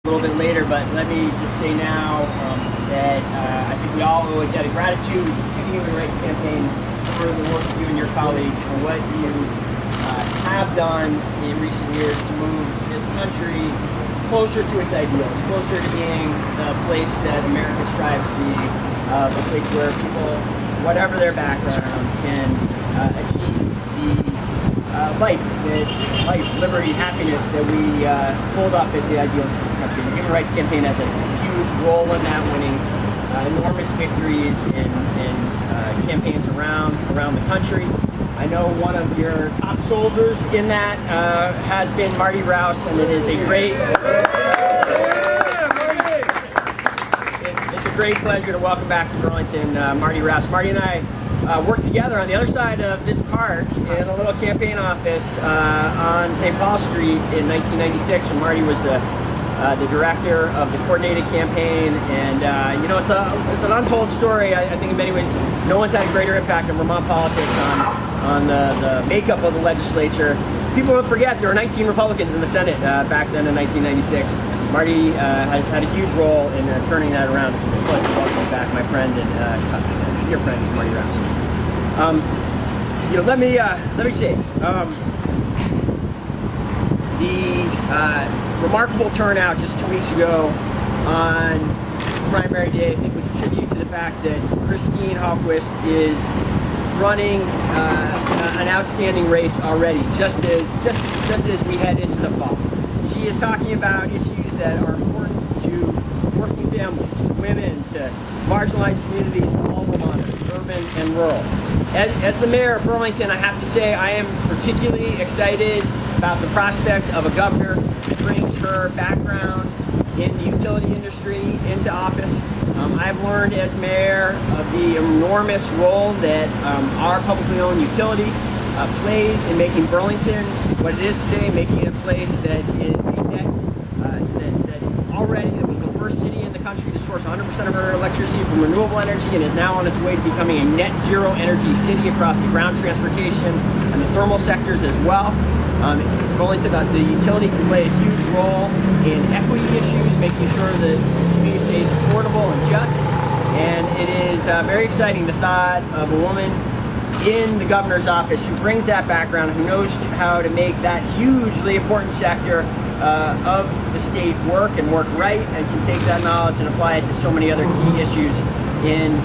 little bit later, but let me just say now that I think we all owe a debt of gratitude to the Human Rights Campaign for the work you and your colleagues for what you have done in recent years to move this country closer to its ideals, closer to being the place that America strives to be, a place where people, whatever their background, can achieve the life, liberty, happiness that we hold up as the ideals of this country. The Human Rights Campaign has a huge role in that, winning enormous victories in campaigns around the country. I know one of your top soldiers in that has been Marty Rouse, and it is a great it's a great pleasure to welcome back to Burlington Marty Rouse. Marty and I worked together on the other side of this park in a little campaign office on St. Paul Street in 1996 when Marty was the director of the coordinated campaign, and you know, it's an untold story. I think in many ways no one's had a greater impact on Vermont politics on the makeup of the legislature. People don't forget there were 19 Republicans in the Senate back then in 1996. Marty has had a huge role in turning that around. It's a pleasure to welcome back my friend and your friend Marty Rouse. You know, let me say. The remarkable turnout just 2 weeks ago on primary day, I think, was a tribute to the fact that Christine Hallquist is running an outstanding race already, just as we head into the fall. She is talking about issues that are important to working families, to women, to marginalized communities, to all Vermonters, urban and rural. As the mayor of Burlington, I have to say I am particularly excited about the prospect of a governor that brings her background in the utility industry into office. I've learned as mayor of the enormous role that our publicly owned utility plays in making Burlington what it is today, making it a place that is a net, that was the first city in the country to source 100% of our electricity from renewable energy and is now on its way to becoming a net zero energy city across the ground transportation and the thermal sectors as well. Burlington, the utility can play a huge role in equity issues, making sure that the community stays affordable and just. And it is very exciting, the thought of a woman in the governor's office who brings that background, who knows how to make that hugely important sector of the state work and work right, and can take that knowledge and apply it to so many other key issues in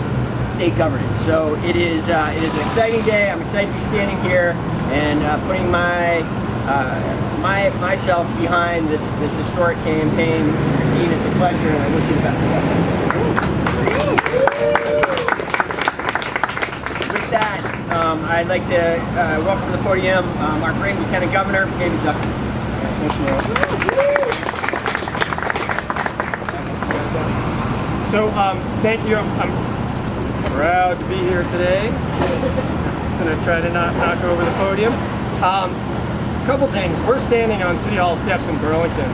state governance. So it is an exciting day. I'm excited to be standing here and putting myself behind this historic campaign. Christine, it's a pleasure, and I wish you the best of luck. With that, I'd like to welcome to the podium our great Lieutenant Governor, David Zucker. Thanks, Mayor. So, thank you. I'm proud to be here today. I'm going to try to not knock over the podium. Couple things. We're standing on City Hall steps in Burlington,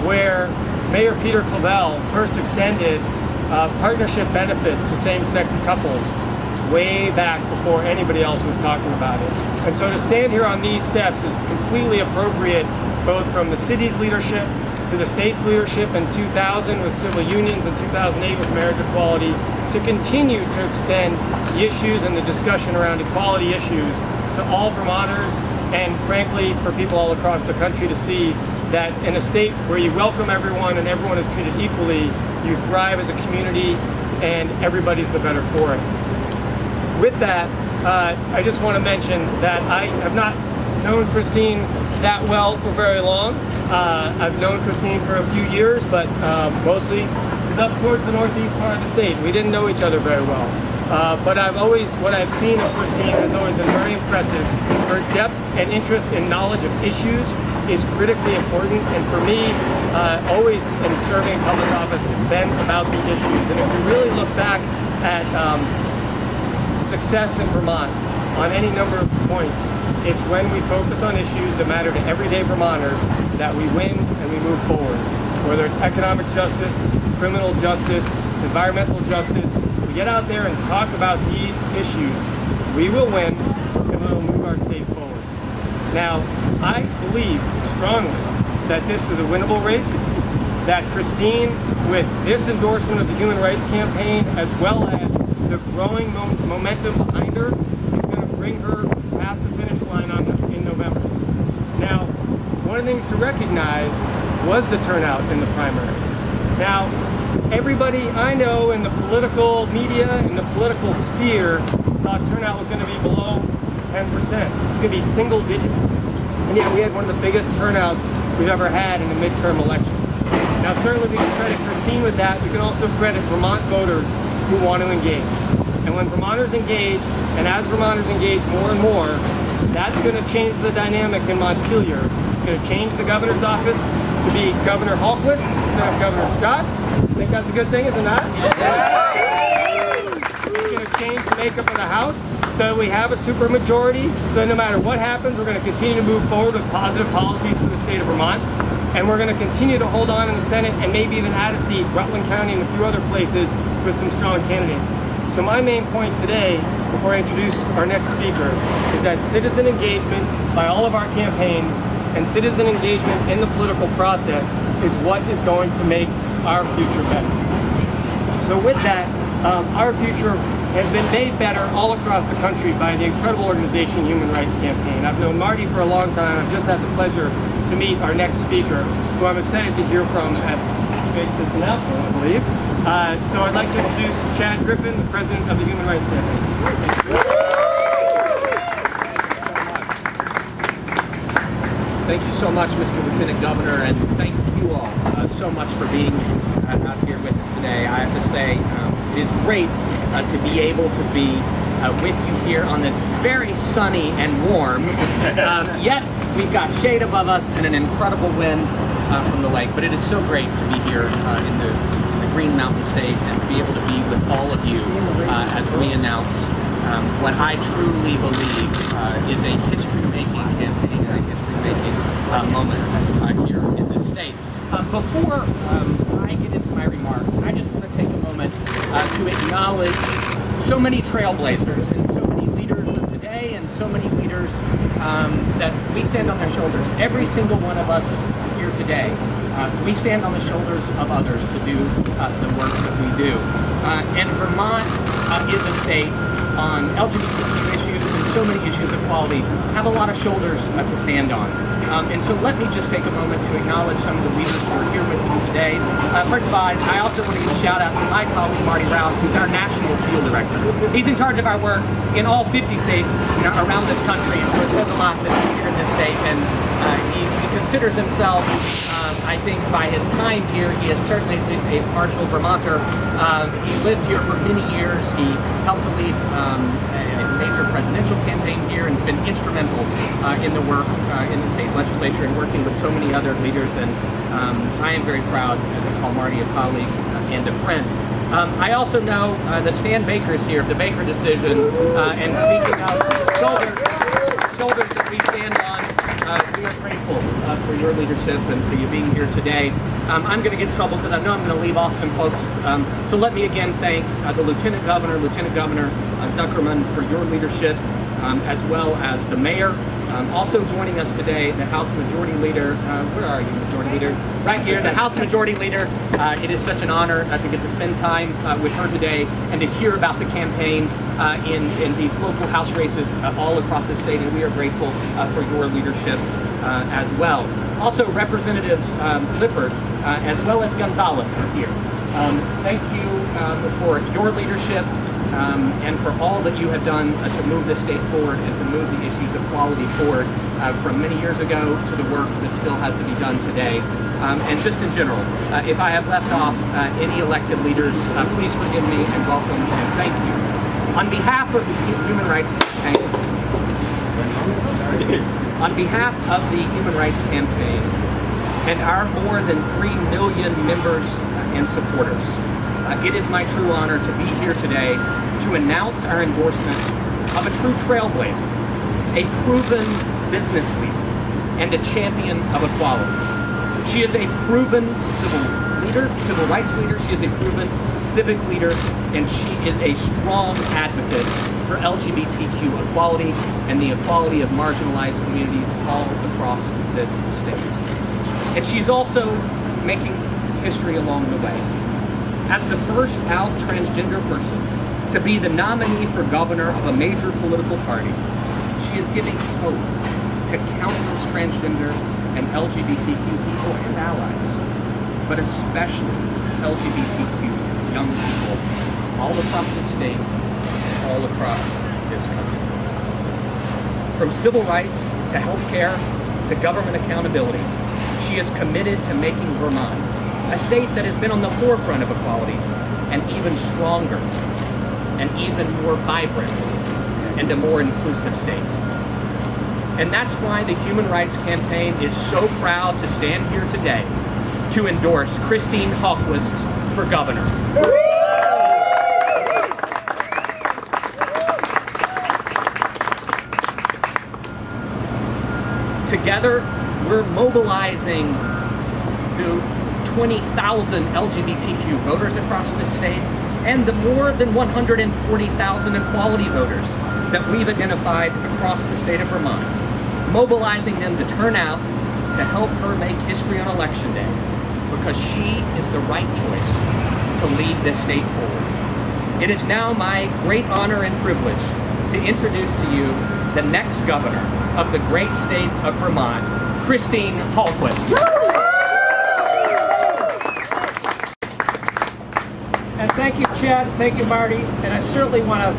where Mayor Peter Clavell first extended partnership benefits to same-sex couples way back before anybody else was talking about it. And so to stand here on these steps is completely appropriate, both from the city's leadership to the state's leadership in 2000 with civil unions and 2008 with marriage equality, to continue to extend the issues and the discussion around equality issues to all Vermonters, and frankly for people all across the country to see that in a state where you welcome everyone and everyone is treated equally, you thrive as a community and everybody's the better for it. With that, I just want to mention that I have not known Christine that well for very long. I've known Christine for a few years, but mostly up towards the northeast part of the state. We didn't know each other very well. But what I've seen of Christine has always been very impressive. Her depth and interest in knowledge of issues is critically important, and for me, always in serving in public office, it's been about the issues. And if you really look back at success in Vermont on any number of points, it's when we focus on issues that matter to everyday Vermonters that we win and we move forward. Whether it's economic justice, criminal justice, environmental justice, we get out there and talk about these issues, we will win and we will move our state forward. Now, I believe strongly that this is a winnable race. that Christine, with this endorsement of the Human Rights Campaign, as well as the growing momentum behind her, is going to bring her past the finish line in November. Now, one of the things to recognize was the turnout in the primary. Now, everybody I know in the political media, in the political sphere, thought turnout was going to be below 10%. It's going to be single digits. And yet we had one of the biggest turnouts we've ever had in a midterm election. Now, certainly we can credit Christine with that. We can also credit Vermont voters who want to engage. And when Vermonters engage, and as Vermonters engage more and more, that's going to change the dynamic in Montpelier. It's going to change the governor's office to be Governor Hallquist instead of Governor Scott. I think that's a good thing, isn't that? Yeah. It's going to change the makeup of the House so that we have a supermajority. So no matter what happens, we're going to continue to move forward with positive policies for the state of Vermont. And we're going to continue to hold on in the Senate and maybe even add a seat, Rutland County and a few other places, with some strong candidates. So my main point today, before I introduce our next speaker, is that citizen engagement by all of our campaigns and citizen engagement in the political process is what is going to make our future better. So with that, our future has been made better all across the country by the incredible organization Human Rights Campaign. I've known Marty for a long time. I've just had the pleasure to meet our next speaker, who I'm excited to hear from as he makes this announcement, I believe. So I'd like to introduce Chad Griffin, the president of the Human Rights Campaign. Thank you so much, Mr. Lieutenant Governor, and thank you all so much for being out here with us today. I have to say, it is great to be able to be with you here on this very sunny and warm, yet we've got shade above us and an incredible wind from the lake. But it is so great to be here in the Green Mountain State and to be able to be with all of you as we announce what I truly believe is a history-making campaign and a history-making moment here in this state. Before I get into my remarks, I just want to take a moment to acknowledge so many trailblazers and so many leaders of today and so many leaders that we stand on their shoulders. Every single one of us here today, we stand on the shoulders of others to do the work that we do. And Vermont is a state on LGBTQ issues and so many issues of equality, have a lot of shoulders to stand on. And so let me just take a moment to acknowledge some of the leaders who are here with us today. First of all, I also want to give a shout out to my colleague Marty Rouse, who's our national field director. He's in charge of our work in all 50 states around this country, and so it says a lot that he's here in this state, and he considers himself, I think by his time here, he is certainly at least a partial Vermonter. He lived here for many years. He helped to lead a major presidential campaign here and has been instrumental in the work in the state legislature and working with so many other leaders. And I am very proud to call Marty a colleague and a friend. I also know that Stan Baker is here, the Baker decision, and speaking of shoulders that we stand on, we are grateful for your leadership and for you being here today. I'm going to get in trouble because I know I'm going to leave off some folks. So let me again thank the Lieutenant Governor Zuckerman for your leadership, as well as the Mayor. Also joining us today, the House Majority Leader. Where are you, Majority Leader? Right here, the House Majority Leader. It is such an honor to get to spend time with her today and to hear about the campaign in these local House races all across the state, and we are grateful for your leadership as well. Also, Representatives Lippert as well as Gonzalez are here. Thank you for your leadership and for all that you have done to move this state forward and to move the issues of quality forward from many years ago to the work that still has to be done today. And just in general, if I have left off any elected leaders, please forgive me and welcome and thank you. On behalf of the Human Rights Campaign, on behalf of the Human Rights Campaign and our more than 3 million members and supporters, it is my true honor to be here today to announce our endorsement of a true trailblazer, a proven business leader, and a champion of equality. She is a proven civil rights leader, she is a proven civic leader, and she is a strong advocate for LGBTQ equality and the equality of marginalized communities all across this state. And she's also making history along the way. As the first out transgender person to be the nominee for governor of a major political party, she is giving hope to countless transgender and LGBTQ people and allies, but especially LGBTQ young people all across the state, all across this country. From civil rights to healthcare to government accountability, she is committed to making Vermont a state that has been on the forefront of equality, and even stronger, and even more vibrant, and a more inclusive state. And that's why the Human Rights Campaign is so proud to stand here today to endorse Christine Hallquist for governor. Together, we're mobilizing the 20,000 LGBTQ voters across this state and the more than 140,000 equality voters that we've identified across the state of Vermont, mobilizing them to turn out to help her make history on Election Day, because she is the right choice to lead this state forward. It is now my great honor and privilege to introduce to you the next governor of the great state of Vermont, Christine Hallquist. And thank you, Chad, thank you, Marty, and I certainly want to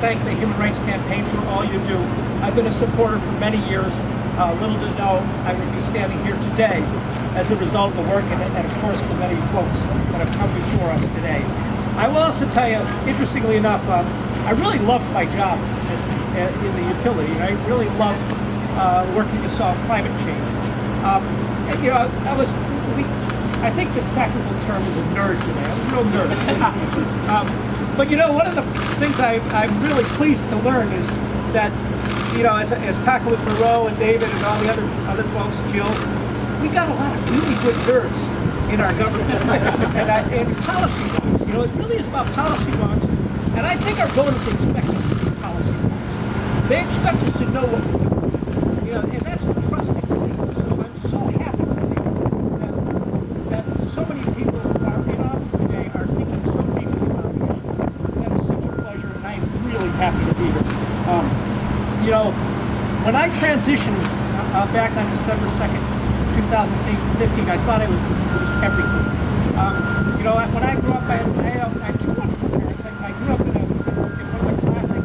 thank the Human Rights Campaign for all you do. I've been a supporter for many years. Little to know I would be standing here today as a result of the work and of course the many folks that have come before us today. I will also tell you, interestingly enough, I really loved my job in the utility, and I really loved working to solve climate change. You know, I think the technical term is a nerd today. I was a real nerd. But you know, one of the things I'm really pleased to learn is that, you know, as talking with Moreau and David and all the other folks, Jill, we got a lot of really good nerds in our government and policy wonks. You know, it really is about policy wonks, and I think our voters expect us to be policy wonks. They expect us to know what we're doing. You know, and that's a trusting thing. So I'm so happy to see that so many people who are in office today are thinking so deeply about the issue. That is such a pleasure, and I'm really happy to be here. You know, when I transitioned back on December 2nd, 2015, I thought it was everything. You know, when I grew up, I had two wonderful parents. I grew up in one of the classic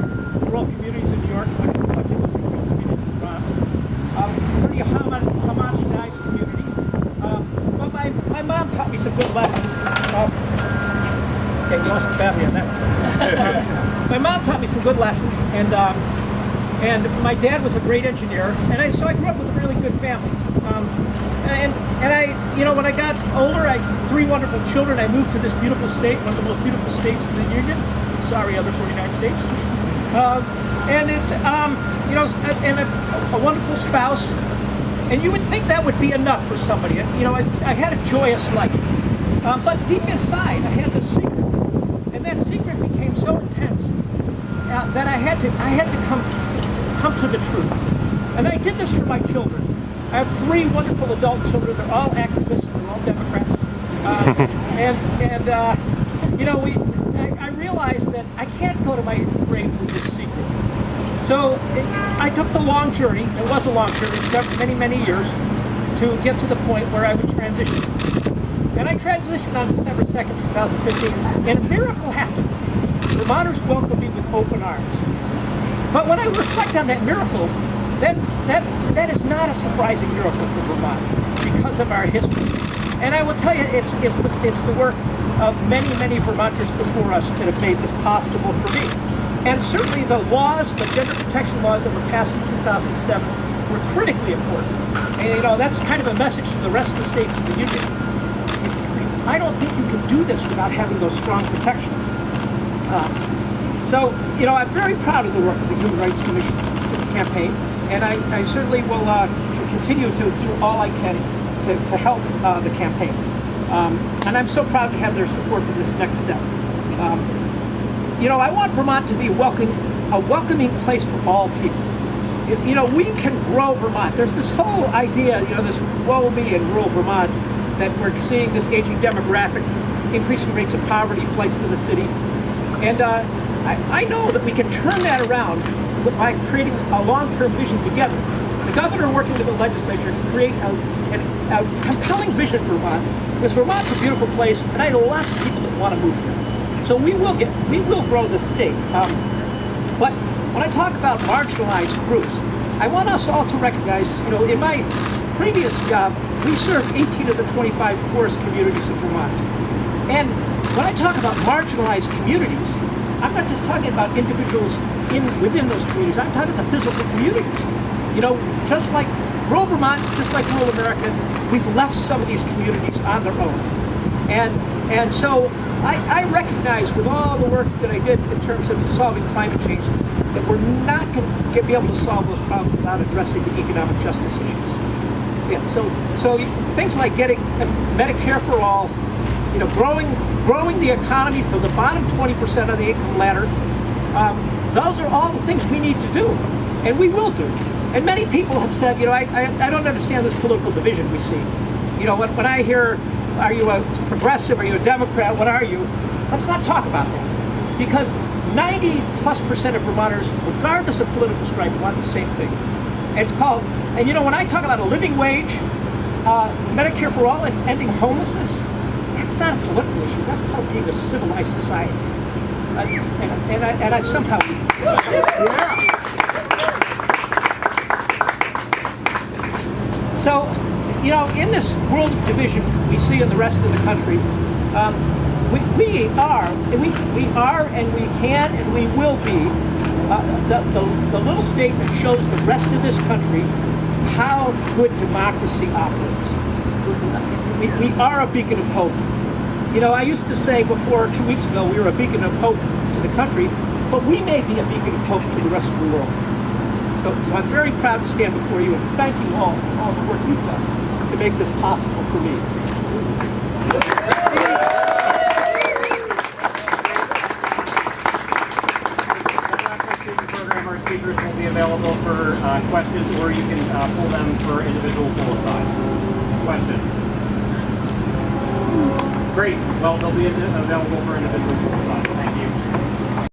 rural communities in New York, one of the communities in Vermont. Pretty homogenized community. But my mom taught me some good lessons. Okay, you lost the battery on that one. My mom taught me some good lessons, and my dad was a great engineer, and so I grew up with a really good family. And I, you know, when I got older, I had three wonderful children. I moved to this beautiful state, one of the most beautiful states in the Union. Sorry, other 49 states. And it's, you know, and a wonderful spouse. And you would think that would be enough for somebody. You know, I had a joyous life. But deep inside, I had this secret. And that secret became so intense that I had to come to the truth. And I did this for my children. I have three wonderful adult children. They're all activists. They're all Democrats. You know, I realized that I can't go to my grave with this secret. So I took the long journey. It was a long journey, many, many years, to get to the point where I would transition. And I transitioned on December 2nd, 2015, and a miracle happened. Vermonters welcomed me with open arms. But when I reflect on that miracle, that is not a surprising miracle for Vermont because of our history. And I will tell you, it's the work of many, many Vermonters before us that have made this possible for me. And certainly the laws, the gender protection laws that were passed in 2007 were critically important. And you know, that's kind of a message to the rest of the states of the Union. I don't think you can do this without having those strong protections. So, you know, I'm very proud of the work of the Human Rights Commission campaign, and I certainly will continue to do all I can to help the campaign. And I'm so proud to have their support for this next step. You know, I want Vermont to be a welcoming place for all people. You know, we can grow Vermont. There's this whole idea, you know, this woe me in rural Vermont. that we're seeing this aging demographic, increasing rates of poverty, flights to the city. And I know that we can turn that around by creating a long-term vision together. The governor working with the legislature to create a compelling vision for Vermont, because Vermont's a beautiful place, and I know lots of people that want to move here. So we will grow the state. But when I talk about marginalized groups, I want us all to recognize, in my previous job, we served 18 of the 25 poorest communities of Vermont. And when I talk about marginalized communities, I'm not just talking about individuals within those communities, I'm talking about the physical communities. Just like rural Vermont, just like rural America, we've left some of these communities on their own. And so I recognize with all the work that I did in terms of solving climate change, that we're not going to be able to solve those problems without addressing the economic justice issues. Yeah, so things like getting Medicare for all, growing the economy for the bottom 20% of the income ladder, those are all the things we need to do, and we will do. And many people have said, I don't understand this political division we see. When I hear, are you a progressive, are you a Democrat, what are you? Let's not talk about that. Because 90+% of Vermonters, regardless of political stripe, want the same thing. It's called, and when I talk about a living wage, Medicare for all, and ending homelessness, that's not a political issue. That's called being a civilized society. And I somehow... Yeah. So, in this world of division we see in the rest of the country, we are and we can and we will be the little state that shows the rest of this country how good democracy operates. We are a beacon of hope. I used to say before 2 weeks ago we were a beacon of hope to the country, but we may be a beacon of hope to the rest of the world. So I'm very proud to stand before you and thank you all for all the work you've done to make this possible for me. Our speakers will be available for questions, or you can pull them for individual bullet sides. Questions? Great. Well, they'll be available for individual bullet sides.